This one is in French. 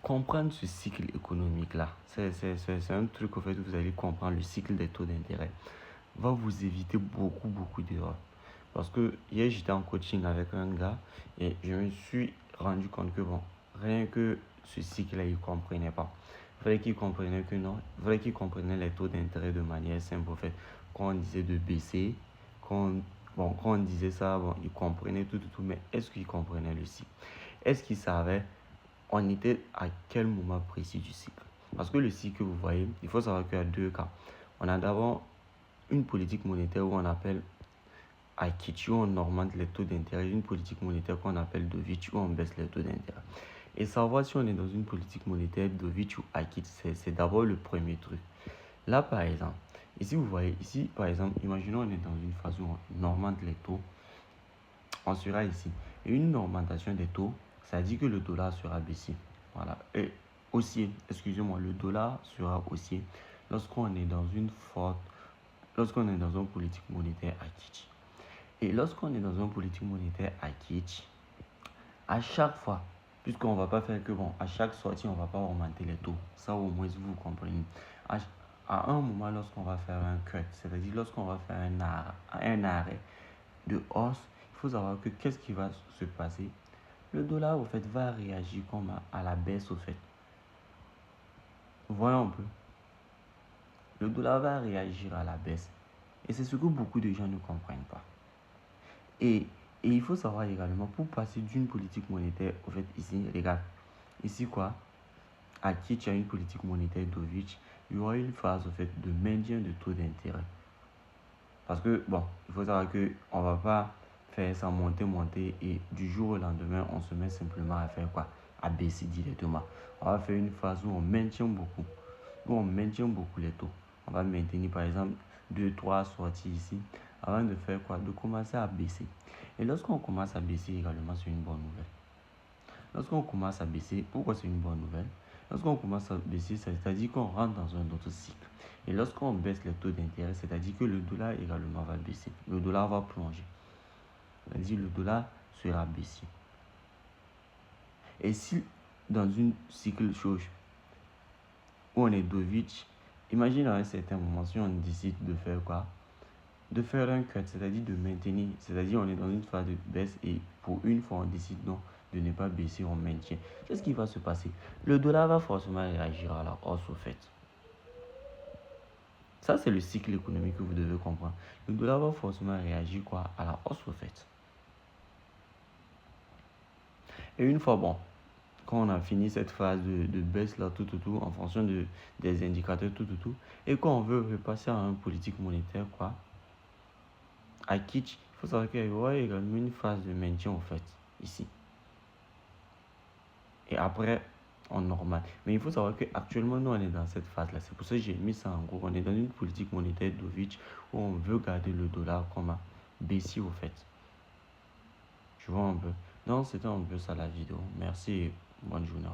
comprendre ce cycle économique-là, c'est un truc, au fait, où vous allez comprendre le cycle des taux d'intérêt, va vous éviter beaucoup d'erreurs. Parce que hier, j'étais en coaching avec un gars et je me suis rendu compte que, bon, rien que ce cycle-là, il ne comprenait pas. Il fallait qu'il comprenne que non, il fallait qu'il comprenne les taux d'intérêt de manière simple, en fait. Quand on disait de baisser, quand on disait ça, bon, il comprenait tout, mais est-ce qu'il comprenait le cycle? Est-ce qu'il savait on était à quel moment précis du cycle? Parce que le cycle que vous voyez, il faut savoir qu'il y a deux cas. On a d'abord une politique monétaire où on appelle Akitch, où on augmente les taux d'intérêt, une politique monétaire qu'on appelle Dovich, où on baisse les taux d'intérêt. Et savoir si on est dans une politique monétaire Dovich ou Akitch, c'est d'abord le premier truc. Là, par exemple, ici, vous voyez, ici, par exemple, imaginons on est dans une phase où on augmente les taux. On sera ici. Et une augmentation des taux, ça dit que le dollar sera baissé. Voilà. Et haussier, excusez-moi, le dollar sera haussier lorsqu'on est dans une politique monétaire Akitch. Et lorsqu'on est dans une politique monétaire Akitch, à chaque fois, puisqu'on ne va pas faire que bon, à chaque sortie, on ne va pas augmenter les taux. Ça, au moins, vous comprenez. À un moment, lorsqu'on va faire un cut, c'est-à-dire lorsqu'on va faire un arrêt de hausse, il faut savoir que qu'est-ce qui va se passer? Le dollar, au fait, va réagir comme à la baisse, au fait. Voyons un peu. Le dollar va réagir à la baisse. Et c'est ce que beaucoup de gens ne comprennent pas. Et il faut savoir également, pour passer d'une politique monétaire, au fait, ici, regarde, ici quoi? À qui tu as une politique monétaire Dovich, il y aura une phase, au fait, de maintien de taux d'intérêt. Parce que, bon, il faut savoir qu'on ne va pas faire ça monter et du jour au lendemain, on se met simplement à faire quoi? À baisser directement. On va faire une phase où on maintient beaucoup les taux. On va maintenir par exemple 2-3 sorties ici avant de faire quoi? De commencer à baisser. Et lorsqu'on commence à baisser également, c'est une bonne nouvelle. Lorsqu'on commence à baisser, pourquoi c'est une bonne nouvelle? Lorsqu'on commence à baisser, c'est-à-dire qu'on rentre dans un autre cycle. Et lorsqu'on baisse les taux d'intérêt, c'est-à-dire que le dollar également va baisser. Le dollar va plonger. C'est-à-dire le dollar sera baissé. Et si dans une cycle chaud où on est Dovich, imagine à un certain moment si on décide de faire quoi? De faire un cut, c'est-à-dire de maintenir, c'est-à-dire on est dans une phase de baisse et pour une fois on décide non de ne pas baisser, on maintient. Qu'est-ce qui va se passer? Le dollar va forcément réagir à la hausse au fait. Ça c'est le cycle économique que vous devez comprendre. Le dollar va forcément réagir quoi? À la hausse au fait. Et une fois bon, quand on a fini cette phase de baisse là, tout, en fonction des indicateurs, tout, et quand on veut repasser à une politique monétaire, quoi, à Kitsch, il faut savoir qu'il y aura également une phase de maintien, en fait, ici. Et après, en normal. Mais il faut savoir qu'actuellement, nous, on est dans cette phase-là. C'est pour ça que j'ai mis ça en gros. On est dans une politique monétaire Dovich où on veut garder le dollar comme un baissier, au fait. Je vois un peu. Non, c'était un peu ça la vidéo. Merci et bonne journée.